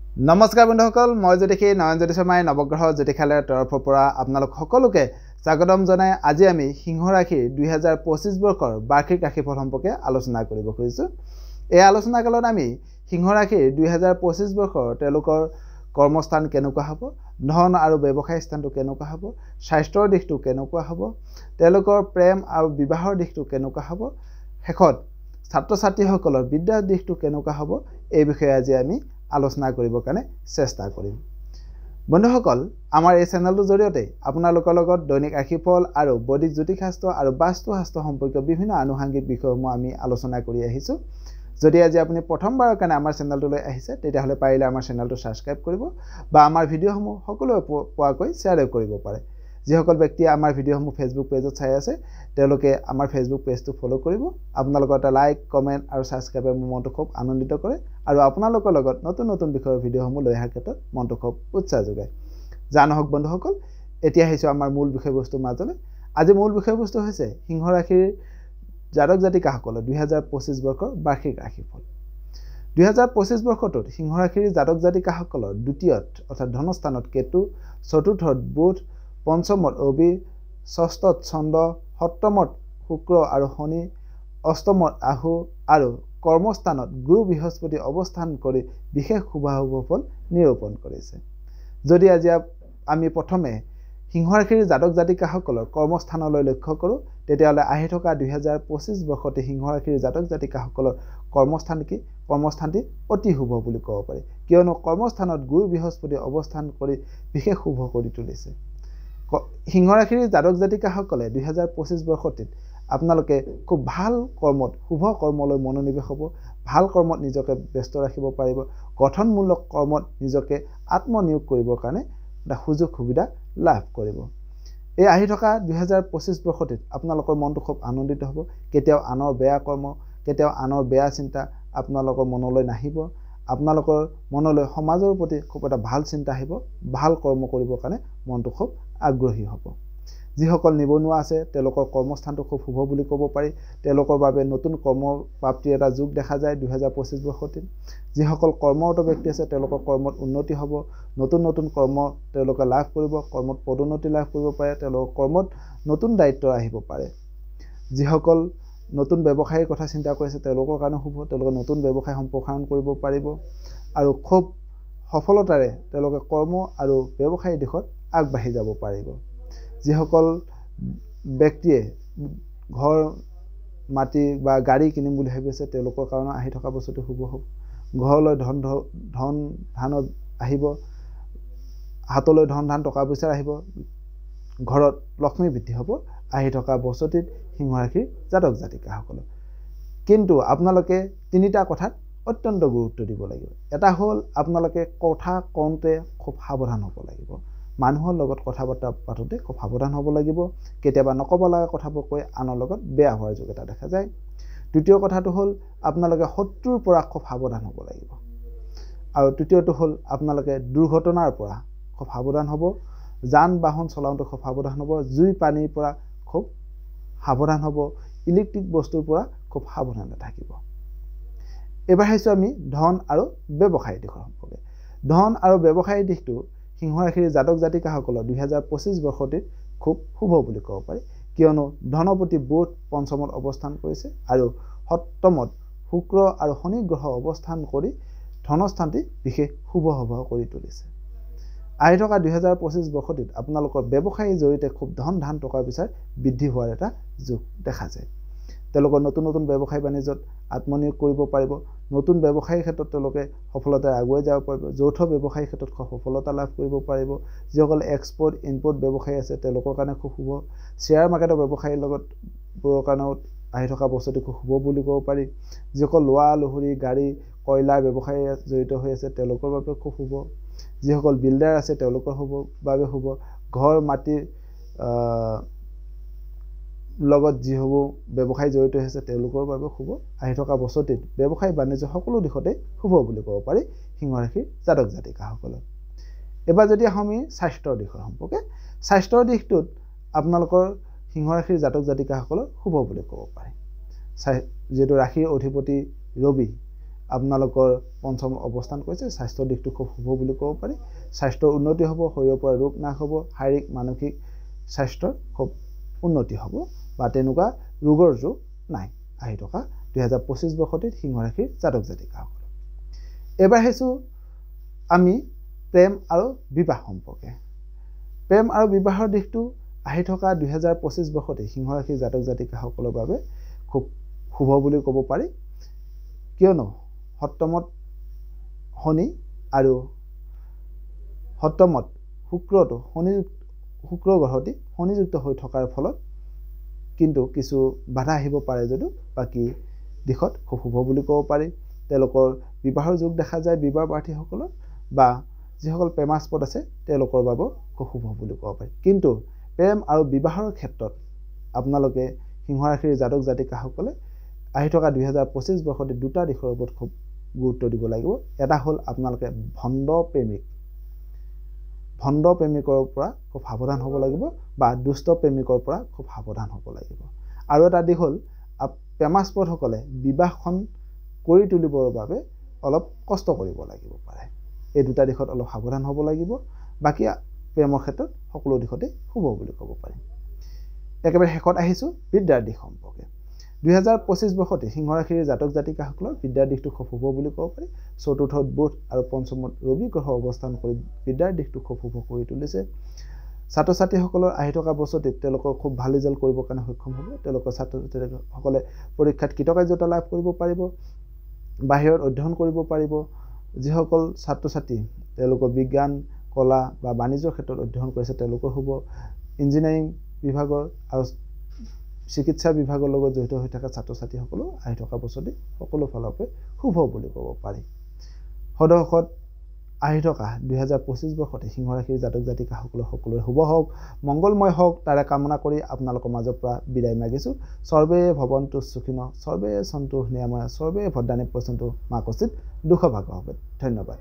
নমস্কাৰ বন্ধুসকল মই জ্যোতিষী নয়ন জ্যোতি শৰ্মাই নৱগ্ৰহ জ্যোতিষালয়ৰ তৰফৰ পৰা আপোনালোক সকলোকে স্বাগতম জনাই আজি আমি সিংহ ৰাশিৰ 2025 বৰ্ষৰ বাৰ্ষিক ৰাশিফল সম্পৰ্কে আলোচনা কৰিব খুজিছোঁ। এই আলোচনা কালত আমি সিংহ ৰাশিৰ 2025 বৰ্ষৰ তেওঁলোকৰ কৰ্মস্থান কেনেকুৱা হ'ব, ধন আৰু ব্যৱসায় স্থানটো কেনেকুৱা হ'ব, স্বাস্থ্যৰ দিশটো কেনেকুৱা হ'ব, তেওঁলোকৰ প্ৰেম আৰু বিবাহৰ দিশটো কেনেকুৱা হ'ব, শেষত ছাত্ৰ ছাত্ৰীসকলৰ বিদ্যাৰ দিশটো কেনেকুৱা হ'ব এই বিষয়ে আজি আমি আলোচনা কৰিবৰ কাৰণে চেষ্টা কৰিম। বন্ধুসকল, আমাৰ এই চেনেলটোৰ জৰিয়তে আপোনালোকৰ লগত দৈনিক ৰাশিফল আৰু বৈদিক জ্যোতিষশাস্ত্ৰ আৰু বাস্তুশাস্ত্ৰ সম্পৰ্কীয় বিভিন্ন আনুষাংগিক বিষয়সমূহ আমি আলোচনা কৰি আহিছোঁ। যদি আজি আপুনি প্ৰথমবাৰৰ কাৰণে আমাৰ চেনেলটোলৈ আহিছে তেতিয়াহ'লে পাৰিলে আমাৰ চেনেলটো ছাবস্ক্ৰাইব কৰিব বা আমাৰ ভিডিঅ'সমূহ সকলোৱে পোৱাকৈ শ্বেয়াৰ কৰিব পাৰে। যিসকল ব্যক্তিয়ে আমাৰ ভিডিঅ'সমূহ ফেচবুক পেজত চাই আছে তেওঁলোকে আমাৰ ফেচবুক পেজটো ফ'ল' কৰিব। আপোনালোকৰ এটা লাইক, কমেণ্ট আৰু ছাবস্ক্ৰাইবে মোৰ মনটো খুব আনন্দিত কৰে আৰু আপোনালোকৰ লগত নতুন নতুন বিষয়ৰ ভিডিঅ'সমূহ লৈ অহাৰ ক্ষেত্ৰত মনটো খুব উৎসাহ যোগায়। যা নহওক বন্ধুসকল, এতিয়া আহিছোঁ আমাৰ মূল বিষয়বস্তুৰ মাজলৈ। আজি মূল বিষয়বস্তু হৈছে সিংহ ৰাশিৰ জাতক জাতিকাসকলৰ 2025 বৰ্ষৰ বাৰ্ষিক ৰাশিফল। 2025 বৰ্ষটোত সিংহ ৰাশিৰ জাতক জাতিকাসকলৰ দ্বিতীয়ত অৰ্থাৎ ধনস্থানত কেতু, চতুৰ্থত বুধ, পঞ্চমত ৰবি, ষষ্ঠত চন্দ্ৰ, সপ্তমত শুক্ৰ আৰু শনি, অষ্টমত ৰাহু আৰু কৰ্মস্থানত গুৰু বৃহস্পতি অৱস্থান কৰি বিশেষ শুভাশুভ ফল নিৰূপণ কৰিছে। যদি আজি আমি প্ৰথমে সিংহ ৰাশিৰ জাতক জাতিকাসকলৰ কৰ্মস্থানলৈ লক্ষ্য কৰোঁ তেতিয়াহ'লে আহি থকা 2025 বৰ্ষতে সিংহ ৰাশিৰ জাতক জাতিকাসকলৰ কৰ্মস্থানটি অতি শুভ বুলি ক'ব পাৰি, কিয়নো কৰ্মস্থানত গুৰু বৃহস্পতি অৱস্থান কৰি বিশেষ শুভ কৰি তুলিছে। সিংহ ৰাশিৰ জাতক জাতিকাসকলে 2025 বৰ্ষটিত আপোনালোকে খুব ভাল কৰ্মত, শুভ কৰ্মলৈ মনোনিৱেশ হ'ব, ভাল কৰ্মত নিজকে ব্যস্ত ৰাখিব পাৰিব, গঠনমূলক কৰ্মত নিজকে আত্মনিয়োগ কৰিবৰ কাৰণে এটা সুযোগ সুবিধা লাভ কৰিব। এই আহি থকা 2025 বৰ্ষটিত আপোনালোকৰ মনটো খুব আনন্দিত হ'ব। কেতিয়াও আনৰ বেয়া কৰ্ম, কেতিয়াও আনৰ বেয়া চিন্তা আপোনালোকৰ মনলৈ নাহিব। আপোনালোকৰ মনলৈ সমাজৰ প্ৰতি খুব এটা ভাল চিন্তা আহিব, ভাল কৰ্ম কৰিবৰ কাৰণে মনটো খুব আগ্ৰহী হ'ব। যিসকল নিবনুৱা আছে তেওঁলোকৰ কৰ্মস্থানটো খুব শুভ বুলি ক'ব পাৰি। তেওঁলোকৰ বাবে নতুন কৰ্মপ্ৰাপ্তিৰ এটা যোগ দেখা যায় 2025 বৰ্ষটিত। যিসকল কৰ্মৰত ব্যক্তি আছে তেওঁলোকৰ কৰ্মত উন্নতি হ'ব, নতুন নতুন কৰ্ম তেওঁলোকে লাভ কৰিব, কৰ্মত পদোন্নতি লাভ কৰিব পাৰে, তেওঁলোকৰ কৰ্মত নতুন দায়িত্ব আহিব পাৰে। যিসকল নতুন ব্যৱসায়ৰ কথা চিন্তা কৰিছে তেওঁলোকৰ কাৰণে শুভ, তেওঁলোকে নতুন ব্যৱসায় সম্প্ৰসাৰণ কৰিব পাৰিব আৰু খুব সফলতাৰে তেওঁলোকে কৰ্ম আৰু ব্যৱসায়ী দিশত আগবাঢ়ি যাব পাৰিব। যিসকল ব্যক্তিয়ে ঘৰ, মাটি বা গাড়ী কিনিম বুলি ভাবি আছে তেওঁলোকৰ কাৰণে আহি থকা বস্তুটো শুভ হ'ব। ঘৰলৈ ধন আহিব, হাতলৈ ধন টকা পইচা আহিব, ঘৰত লক্ষ্মী বৃদ্ধি হ'ব আহি থকা বছৰটিত সিংহ ৰাশিৰ জাতক জাতিকাসকলৰ। কিন্তু আপোনালোকে তিনিটা কথাত অত্যন্ত গুৰুত্ব দিব লাগিব। এটা হ'ল আপোনালোকে কথা কওঁতে খুব সাৱধান হ'ব লাগিব। মানুহৰ লগত কথা বতৰা পাতোঁতে খুব সাৱধান হ'ব লাগিব। কেতিয়াবা নক'ব লগা কথাবোৰ কৈ আনৰ লগত বেয়া হোৱাৰ যোগ এটা দেখা যায়। দ্বিতীয় কথাটো হ'ল আপোনালোকে শত্ৰুৰ পৰা খুব সাৱধান হ'ব লাগিব। আৰু তৃতীয়টো হ'ল আপোনালোকে দুৰ্ঘটনাৰ পৰা খুব সাৱধান হ'ব, যান বাহন চলাওঁতে খুব সাৱধান হ'ব, জুই পানীৰ পৰা খুব সাৱধান হ'ব, ইলেক্ট্ৰিক বস্তুৰ পৰা খুব সাৱধানে থাকিব। এইবাৰ আহিছোঁ আমি ধন আৰু ব্যৱসায়ী দিশৰ সম্পৰ্কে। ধন আৰু ব্যৱসায়ী দিশটো সিংহ ৰাশিৰ জাতক জাতিকাসকলৰ 2025 বৰ্ষটিত খুব শুভ বুলি ক'ব পাৰি, কিয়নো ধনপতি বুধ পঞ্চমত অৱস্থান কৰিছে আৰু সপ্তমত শুক্ৰ আৰু শনি গ্ৰহ অৱস্থান কৰি ধনস্থানটি বিশেষ শুভ কৰি তুলিছে। আহি থকা 2025 বৰ্ষটিত আপোনালোকৰ ব্যৱসায়ীৰ জৰিয়তে খুব ধন টকা পইচাৰ বৃদ্ধি হোৱাৰ এটা যোগ দেখা যায়। তেওঁলোকৰ নতুন নতুন ব্যৱসায় বাণিজ্যত আত্মনিয়োগ কৰিব পাৰিব, নতুন ব্যৱসায়ীৰ ক্ষেত্ৰত তেওঁলোকে সফলতাৰে আগুৱাই যাব পাৰিব, যৌথ ব্যৱসায়ীৰ ক্ষেত্ৰত সফলতা লাভ কৰিব পাৰিব। যিসকল এক্সপৰ্ট ইম্পৰ্ট ব্যৱসায়ী আছে তেওঁলোকৰ কাৰণে খুব শুভ। শ্বেয়াৰ মাৰ্কেটৰ ব্যৱসায়ীৰ লগতবোৰৰ কাৰণেও আহি থকা বস্তুটো খুব শুভ বুলি ক'ব পাৰি। যিসকল লোৱা লহৰি, গাড়ী, কয়লাৰ ব্যৱসায়ী জড়িত হৈ আছে তেওঁলোকৰ বাবে খুব শুভ। যিসকল বিল্ডাৰ আছে তেওঁলোকৰ বাবে শুভ। ঘৰ, মাটিৰ লগত যিসমূহ ব্যৱসায় জড়িত হৈ আছে তেওঁলোকৰ বাবে শুভ। আহি থকা বছৰটিত ব্যৱসায় বাণিজ্য সকলো দিশতে শুভ বুলি ক'ব পাৰি সিংহ ৰাশিৰ জাতক জাতিকাসকলৰ। এবাৰ যদি আমি স্বাস্থ্যৰ দিশৰ সম্পৰ্কে, স্বাস্থ্যৰ দিশটোত আপোনালোকৰ সিংহ ৰাশিৰ জাতক জাতিকাসকলৰ শুভ বুলি ক'ব পাৰি। যিহেতু ৰাশিৰ অধিপতি ৰবি আপোনালোকৰ পঞ্চম অৱস্থান কৰিছে স্বাস্থ্যৰ দিশটো খুব শুভ বুলি ক'ব পাৰি স্বাস্থ্যৰ উন্নতি হ'ব শৰীৰৰ পৰা ৰোগ নাশ হ'ব শাৰীৰিক মানসিক স্বাস্থ্যৰ খুব উন্নতি হ'ব বা তেনেকুৱা ৰোগৰ যোগ নাই আহি থকা 2025 বৰ্ষটিত সিংহ ৰাশিৰ জাতক জাতিকাসকল এবাৰ হেছো আমি প্ৰেম আৰু বিবাহ সম্পৰ্কে প্ৰেম আৰু বিবাহৰ দিশটো আহি থকা 2025 বৰ্ষতে সিংহ ৰাশিৰ জাতক জাতিকাসকলৰ বাবে খুব শুভ বুলি ক'ব পাৰি কিয়নো সপ্তমত শনি আৰু সপ্তমত শুক্ৰটো শুক্ৰ গ্ৰহটি শনিযুক্ত হৈ থকাৰ ফলত কিন্তু কিছু বাধা আহিব পাৰে যদিও বাকী দিশত খুব শুভ বুলি ক'ব পাৰি তেওঁলোকৰ বিবাহৰ যোগ দেখা যায় বিবাহ প্ৰাৰ্থীসকলৰ বা যিসকল প্ৰেমাস্পদ আছে তেওঁলোকৰ বাবে খুব শুভ বুলি ক'ব পাৰি কিন্তু প্ৰেম আৰু বিবাহৰ ক্ষেত্ৰত আপোনালোকে সিংহ ৰাশিৰ জাতক জাতিকাসকলে আহি থকা 2025 বৰ্ষতে দুটা দিশৰ ওপৰত খুব গুৰুত্ব দিব লাগিব এটা হ'ল আপোনালোকে ভণ্ড প্ৰেমিকৰ পৰা খুব সাৱধান হ'ব লাগিব বা দুষ্ট প্ৰেমিকৰ পৰা খুব সাৱধান হ'ব লাগিব আৰু এটা দিশ হ'ল প্ৰেমাস্পদসকলে বিবাহখন কৰি তুলিবৰ বাবে অলপ কষ্ট কৰিব লাগিব পাৰে এই দুটা দিশত অলপ সাৱধান হ'ব লাগিব বাকি প্ৰেমৰ ক্ষেত্ৰত সকলো দিশতে শুভ বুলি ক'ব পাৰি একেবাৰে শেষত আহিছো বিদ্যাৰ দিশ সম্পৰ্কে 2025 বৰ্ষতে সিংহ ৰাশিৰ জাতক জাতিকাসকলৰ বিদ্যাৰ দিশটো খুব শুভ বুলি ক'ব পাৰি চতুৰ্থত বুধ আৰু পঞ্চমত ৰবি গ্ৰহ অৱস্থান কৰি বিদ্যাৰ দিশটো খুব শুভ কৰি তুলিছে ছাত্ৰ ছাত্ৰীসকলৰ আহি থকা বছৰতে তেওঁলোকৰ খুব ভাল ৰিজাল্ট কৰিবৰ কাৰণে সক্ষম হ'ব তেওঁলোকৰ ছাত্ৰ ছাত্ৰীসকলে পৰীক্ষাত কৃতকাৰ্যতা লাভ কৰিব পাৰিব বাহিৰত অধ্যয়ন কৰিব পাৰিব যিসকল ছাত্ৰ ছাত্ৰী তেওঁলোকৰ বিজ্ঞান কলা বা বাণিজ্যৰ ক্ষেত্ৰত অধ্যয়ন কৰিছে তেওঁলোকৰ হ'ব ইঞ্জিনিয়াৰিং বিভাগৰ আৰু চিকিৎসা বিভাগৰ লগত জড়িত হৈ থকা ছাত্ৰ ছাত্ৰীসকলো আহি থকা বছৰতে সকলো ফালৰ পৰা শুভ বুলি ক'ব পাৰি সদশত আহি থকা 2025 বৰ্ষতে সিংহ ৰাশিৰ জাতক জাতিকাসকলৰ সকলোৰে শুভ হওক মংগলময় হওক তাৰে কামনা কৰি আপোনালোকৰ মাজৰ পৰা বিদায় মাগিছো সৰ্বে ভৱন্তু সুখিনঃ সৰ্বে সন্তু নিৰাময় সৰ্বে ভদ্ৰাণি পশ্যন্তু মা কচিত দুখ ভাগ হ'ব ধন্যবাদ